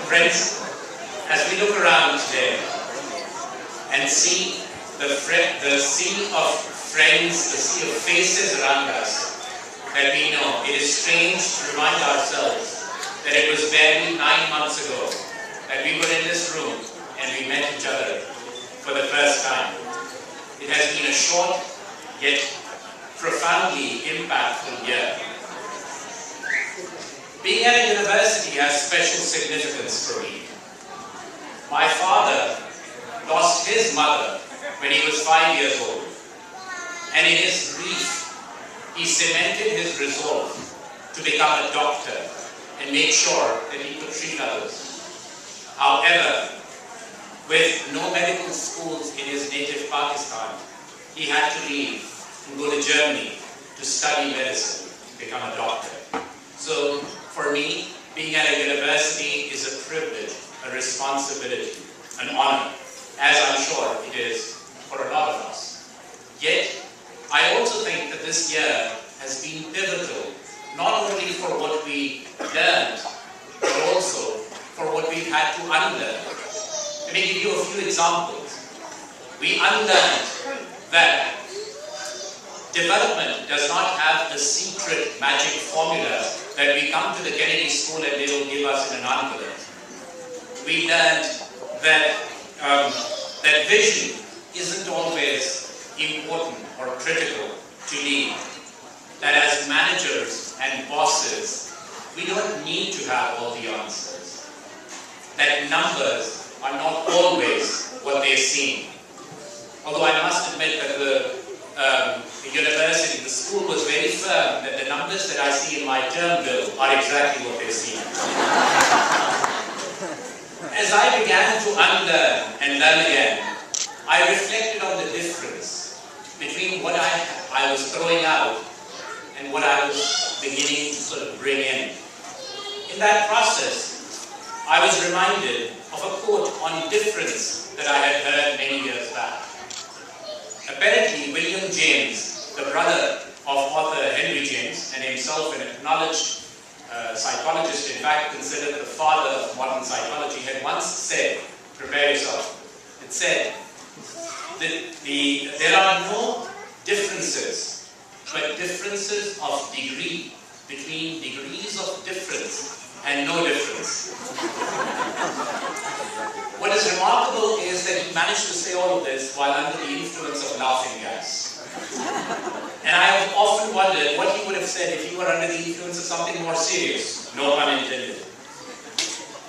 Friends, as we look around today and see the sea of friends, the sea of faces around us, that we know it is strange to remind ourselves that it was barely 9 months ago that we were in this room and we met each other for the first time. It has been a short yet profoundly impactful year. Being at a university has special significance for me. My father lost his mother when he was 5 years old, and in his grief, he cemented his resolve to become a doctor and make sure that he could treat others. However, with no medical schools in his native Pakistan, he had to leave and go to Germany to study medicine, become a doctor. So, for me, being at a university is a privilege, a responsibility, an honor, as I'm sure it is for a lot of us. Yet, I also think that this year has been pivotal, not only for what we learned, but also for what we've had to unlearn. Let me give you a few examples. We unlearned that development does not have a secret magic formula that we come to the Kennedy School and they will give us in an envelope. We learned that that vision isn't always important or critical to lead. That as managers and bosses, we don't need to have all the answers. That numbers are not always what they seem. Although I must admit that the university, the school was very firm that the numbers that I see in my term bill are exactly what they seem. As I began to unlearn and learn again, I reflected on the difference between what I was throwing out and what I was beginning to sort of bring in. In that process, I was reminded of a quote on difference that I had heard many years back. Apparently, William James, the brother of author Henry James, and himself an acknowledged psychologist, in fact considered the father of modern psychology, had once said, prepare yourself, it said that there are no differences, but differences of degree, between degrees of difference and no difference. What is remarkable is that he managed to say all of this while under the influence of laughing gas. And I have often wondered what he would have said if he were under the influence of something more serious. No pun intended.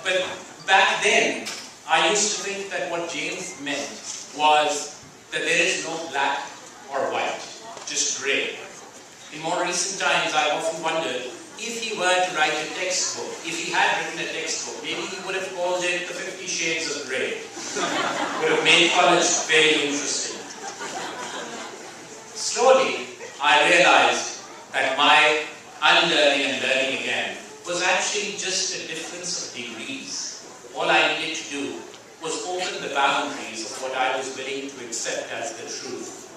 But back then, I used to think that what James meant was that there is no black or white, just grey. In more recent times, I often wondered if he were to write a textbook, if he had written a textbook, maybe he would have called it The 50 Shades of Grey. Would have made college very interesting. Slowly, I realized that my unlearning and learning again was actually just a difference of degrees. All I needed to do was open the boundaries of what I was willing to accept as the truth.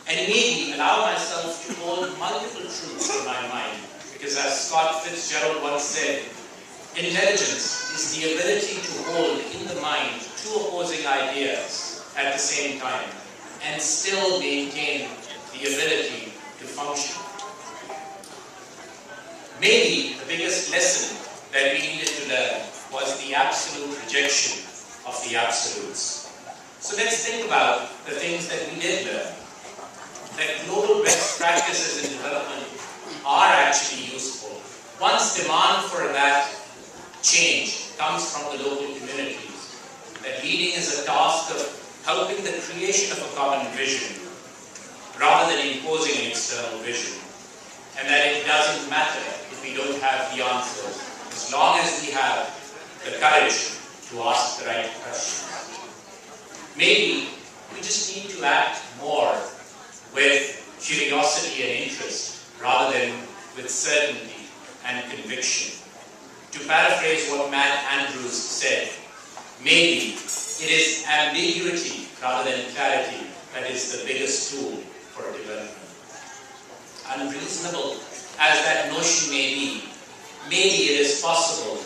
And maybe allow myself to hold multiple truths in my mind. Because as Scott Fitzgerald once said, intelligence is the ability to hold in the mind two opposing ideas at the same time and still maintain the ability to function. Maybe the biggest lesson that we needed to learn was the absolute rejection of the absolutes. So let's think about the things that we did learn. That global best practices in development are actually useful. Once demand for that change comes from the local communities, that leading is a task of helping the creation of a common vision rather than imposing an external vision. And that it doesn't matter if we don't have the answers, as long as we have the courage to ask the right questions. Maybe we just need to act more with curiosity and interest rather than with certainty and conviction. To paraphrase what Matt Andrews said, maybe it is ambiguity rather than clarity that is the biggest tool for development. Unreasonable as that notion may be, maybe it is possible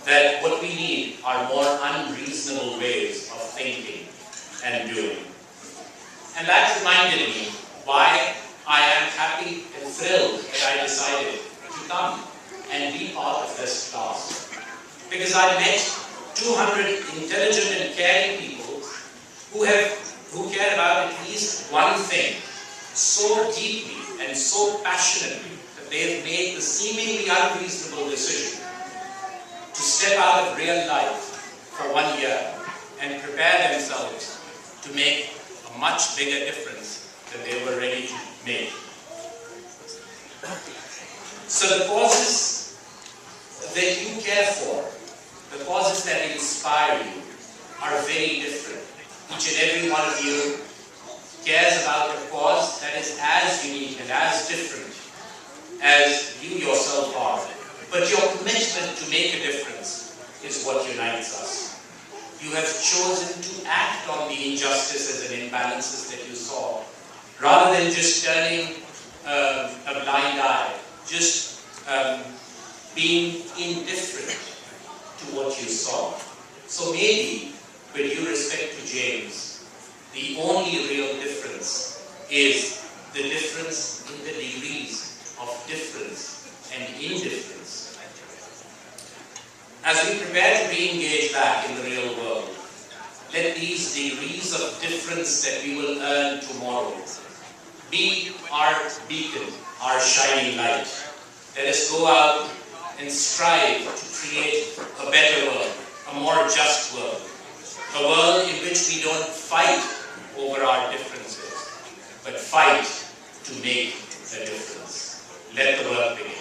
that what we need are more unreasonable ways of thinking and doing. And that reminded me why I am happy and thrilled that I decided to come and be part of this class. Because I met 200 intelligent and caring people who care about at least one thing so deeply and so passionately that they have made the seemingly unreasonable decision to step out of real life for 1 year and prepare themselves to make a much bigger difference than they were ready to make. So the causes that you care for, the causes that inspire you, are very different. Each and every one of you cares about a cause that is as unique and as different as you yourself are. But your commitment to make a difference is what unites us. You have chosen to act on the injustices and imbalances that you saw, rather than just turning a blind eye, just being indifferent to what you saw. So maybe, with due respect to James, the only real difference is the difference in the degrees of difference and indifference. As we prepare to re-engage back in the real world, let these degrees of difference that we will earn tomorrow be our beacon, our shining light. Let us go out and strive to create a better world, a more just world, a world in which we don't fight over our differences, but fight to make a difference. Let the work begin.